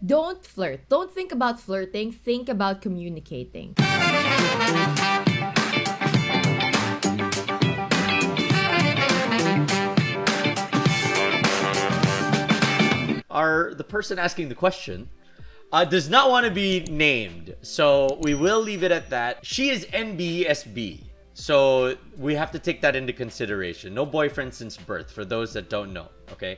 Don't flirt. Don't think about flirting. Think about communicating. The person asking the question does not want to be named, so we will leave it at that. She is NBSB, so we have to take that into consideration. No boyfriend since birth, for those that don't know. Okay,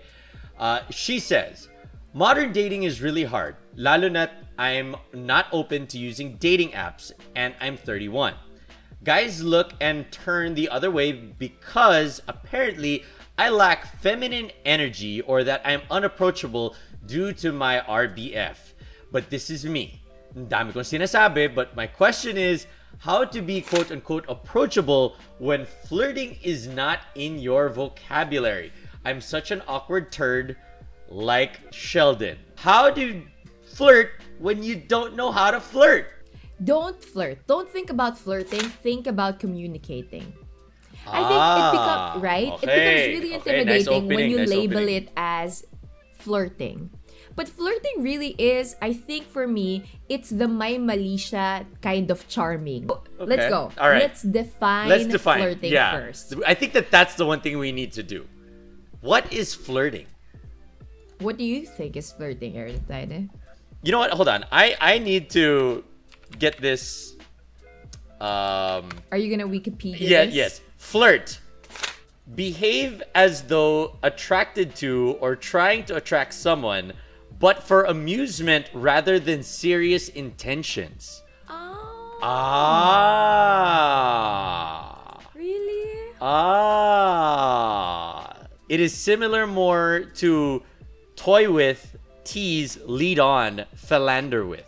she says, modern dating is really hard, lalo na't I'm not open to using dating apps and I'm 31. Guys look and turn the other way because apparently I lack feminine energy or that I'm unapproachable due to my RBF. But this is me. Ang dami kong sinasabi, but my question is how to be quote-unquote approachable when flirting is not in your vocabulary. I'm such an awkward turd like Sheldon. How to flirt when you don't know how to flirt? Don't flirt. Don't think about flirting. Think about communicating. I think it becomes right. Okay. It becomes really intimidating when you Nice label opening. it as flirting. But flirting really is, I think for me, it's the may mali siya kind of charming. Let's go. All right. Let's define flirting yeah. first. I think that's the one thing we need to do. What is flirting? What do you think is flirting, Erlitaide? You know what? Hold on. I need to get this. Are you gonna Wikipedia Yeah. this? Yes. Flirt. Behave as though attracted to or trying to attract someone, but for amusement rather than serious intentions. Oh. Really? It is similar more to toy with, tease, lead on, philander with.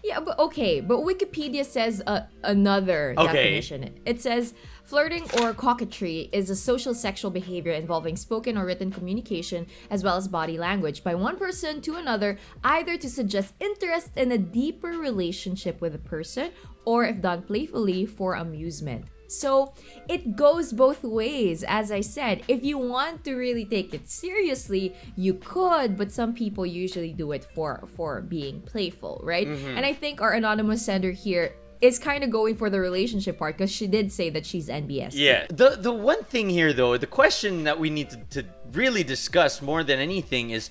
Yeah, but okay. But Wikipedia says another definition. It says flirting or coquetry is a social sexual behavior involving spoken or written communication as well as body language by one person to another, either to suggest interest in a deeper relationship with a person or, if done playfully, for amusement. So it goes both ways. As I said, if you want to really take it seriously, you could, but some people usually do it for being playful, right? And I think our anonymous sender here is kind of going for the relationship part because she did say that she's NBS. Yeah. The one thing here, though, the question that we need to really discuss more than anything is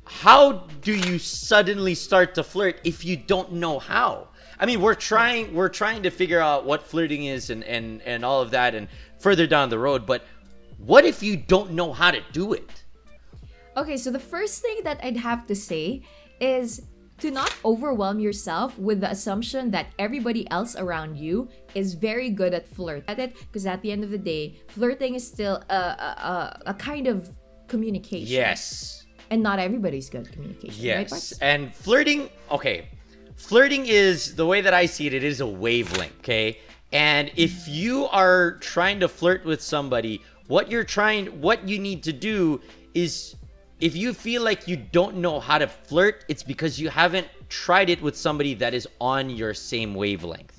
how do you suddenly start to flirt if you don't know how? I mean, we're trying to figure out what flirting is and all of that and further down the road, but what if you don't know how to do it? Okay, so the first thing that I'd have to say is to not overwhelm yourself with the assumption that everybody else around you is very good at flirting, because at the end of the day, flirting is still a kind of communication. Yes. And not everybody's good at communication. Right, Yes. Parts? And flirting, okay. Flirting is, the way that I see it, it is a wavelength, okay? And if you are trying to flirt with somebody, what you need to do is, if you feel like you don't know how to flirt, it's because you haven't tried it with somebody that is on your same wavelength.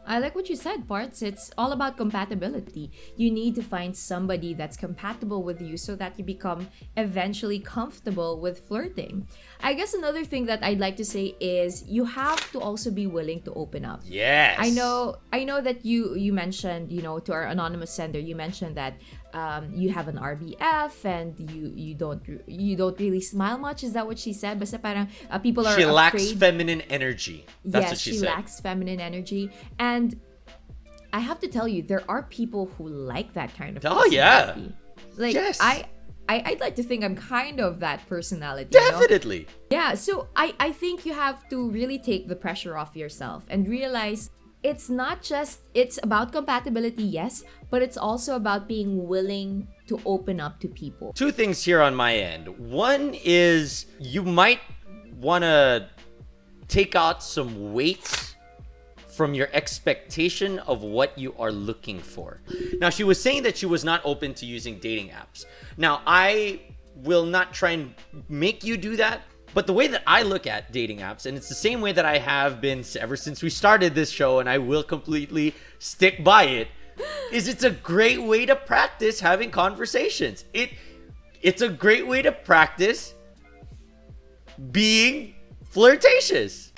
I like what you said, Parts. It's all about compatibility. You need to find somebody that's compatible with you so that you become eventually comfortable with flirting. I guess another thing that I'd like to say is you have to also be willing to open up. Yes. I know that you mentioned, to our anonymous sender, you mentioned that you have an RBF and you don't really smile much. Is that what she said? Basta parang people are She afraid. lacks feminine energy. That's Yes, what she she said. lacks feminine energy. And I have to tell you, there are people who like that kind of Oh, yeah. personality. Like, Yes. I'd like to think I'm kind of that personality. you know? Definitely. Yeah, so I think you have to really take the pressure off yourself and realize it's about compatibility, yes, but it's also about being willing to open up to people. Two things here on my end. One is you might want to take out some weight from your expectation of what you are looking for. Now, she was saying that she was not open to using dating apps. Now, I will not try and make you do that, but the way that I look at dating apps, and it's the same way that I have been ever since we started this show, and I will completely stick by it, is it's a great way to practice having conversations. It's a great way to practice being flirtatious.